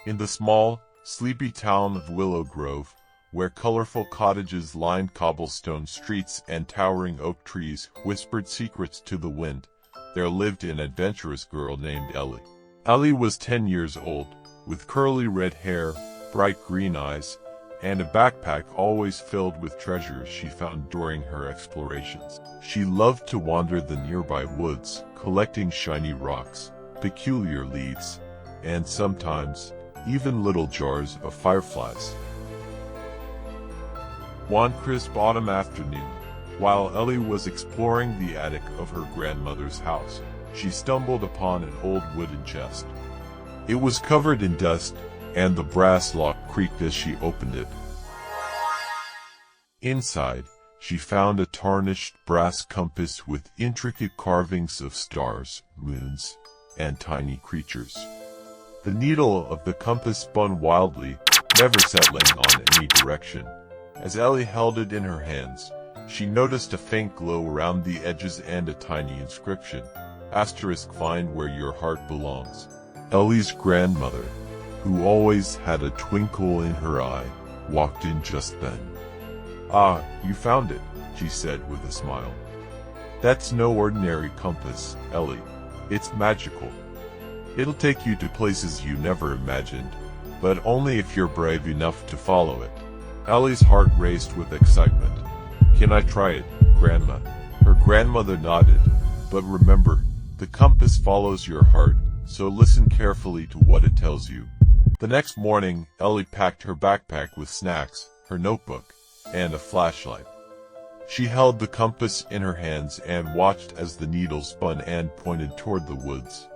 In the small, sleepy town of Willow Grove, where colorful cottages lined cobblestone streets and towering oak trees whispered secrets to the wind, there lived an adventurous girl named Ellie. Ellie was 10 years old, with curly red hair, bright green eyes, and a backpack always filled with treasures she found during her explorations. She loved to wander the nearby woods, collecting shiny rocks, peculiar leaves, and sometimes even little jars of fireflies. One crisp autumn afternoon, while Ellie was exploring the attic of her grandmother's house, she stumbled upon an old wooden chest. It was covered in dust, and the brass lock creaked as she opened it. Inside, she found a tarnished brass compass with intricate carvings of stars, moons, and tiny creatures. The needle of the compass spun wildly, never settling on any direction. As Ellie held it in her hands, she noticed a faint glow around the edges and a tiny inscription, *, find where your heart belongs. Ellie's grandmother, who always had a twinkle in her eye, walked in just then. "Ah, you found it," she said with a smile. "That's no ordinary compass, Ellie. It's magical. It'll take you to places you never imagined, but only if you're brave enough to follow it." Ellie's heart raced with excitement. "Can I try it, Grandma?" Her grandmother nodded. "But remember, the compass follows your heart, so listen carefully to what it tells you." The next morning, Ellie packed her backpack with snacks, her notebook, and a flashlight. She held the compass in her hands and watched as the needle spun and pointed toward the woods.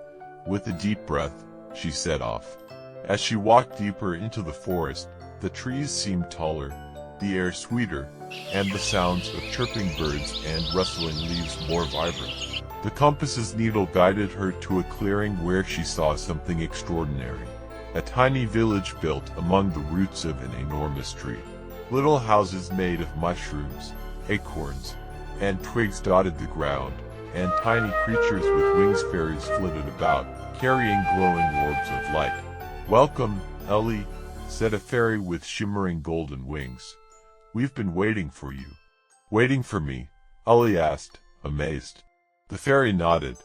With a deep breath, she set off. As she walked deeper into the forest, the trees seemed taller, the air sweeter, and the sounds of chirping birds and rustling leaves more vibrant. The compass's needle guided her to a clearing where she saw something extraordinary. A tiny village built among the roots of an enormous tree. Little houses made of mushrooms, acorns, and twigs dotted the ground, and tiny creatures with wings fairies flitted about, carrying glowing orbs of light. "Welcome, Ellie," said a fairy with shimmering golden wings. "We've been waiting for you." "Waiting for me?" Ellie asked, amazed. The fairy nodded.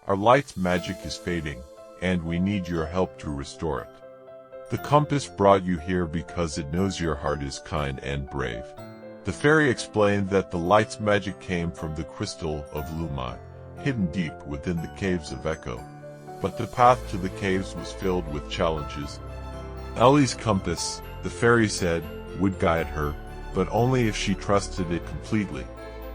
"Our light's magic is fading, and we need your help to restore it. The compass brought you here because it knows your heart is kind and brave." The fairy explained that the light's magic came from the Crystal of Luma, hidden deep within the caves of Echo. But the path to the caves was filled with challenges. Ellie's compass, the fairy said, would guide her, but only if she trusted it completely.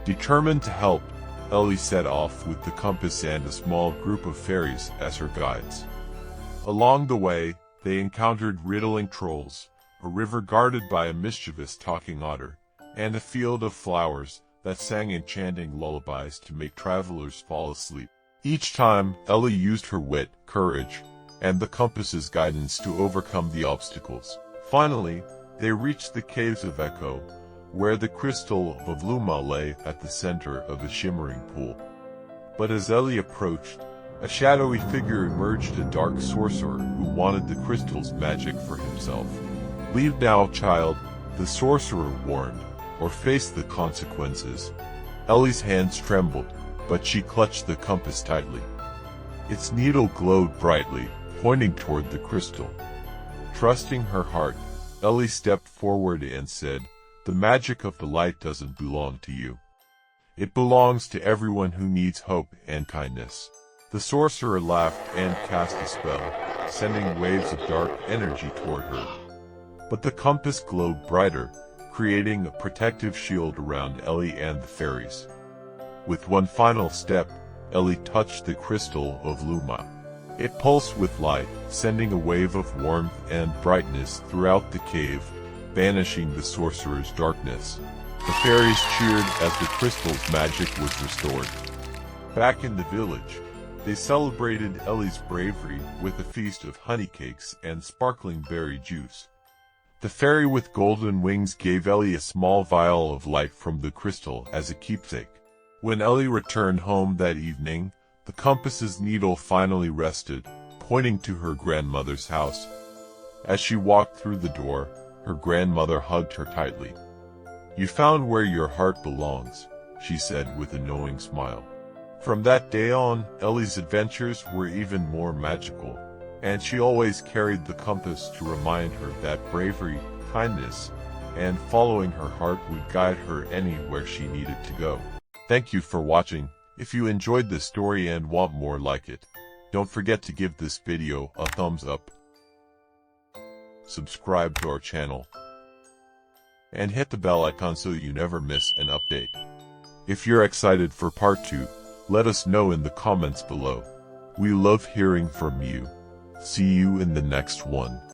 Determined to help, Ellie set off with the compass and a small group of fairies as her guides. Along the way, they encountered riddling trolls, a river guarded by a mischievous talking otter, and a field of flowers that sang enchanting lullabies to make travelers fall asleep. Each time, Ellie used her wit, courage, and the compass's guidance to overcome the obstacles. Finally, they reached the caves of Echo, where the Crystal of Luma lay at the center of a shimmering pool. But as Ellie approached, a shadowy figure emerged, a dark sorcerer who wanted the crystal's magic for himself. "Leave now, child," the sorcerer warned, "or face the consequences." Ellie's hands trembled, but she clutched the compass tightly. Its needle glowed brightly, pointing toward the crystal. Trusting her heart, Ellie stepped forward and said, "The magic of the light doesn't belong to you. It belongs to everyone who needs hope and kindness." The sorcerer laughed and cast a spell, sending waves of dark energy toward her. But the compass glowed brighter, creating a protective shield around Ellie and the fairies. With one final step, Ellie touched the Crystal of Luma. It pulsed with light, sending a wave of warmth and brightness throughout the cave, banishing the sorcerer's darkness. The fairies cheered as the crystal's magic was restored. Back in the village, they celebrated Ellie's bravery with a feast of honey cakes and sparkling berry juice. The fairy with golden wings gave Ellie a small vial of light from the crystal as a keepsake. When Ellie returned home that evening, the compass's needle finally rested, pointing to her grandmother's house. As she walked through the door, her grandmother hugged her tightly. "You found where your heart belongs," she said with a knowing smile. From that day on, Ellie's adventures were even more magical, and she always carried the compass to remind her that bravery, kindness, and following her heart would guide her anywhere she needed to go. Thank you for watching. If you enjoyed this story and want more like it, don't forget to give this video a thumbs up, subscribe to our channel, and hit the bell icon so you never miss an update. If you're excited for part 2, let us know in the comments below. We love hearing from you. See you in the next one.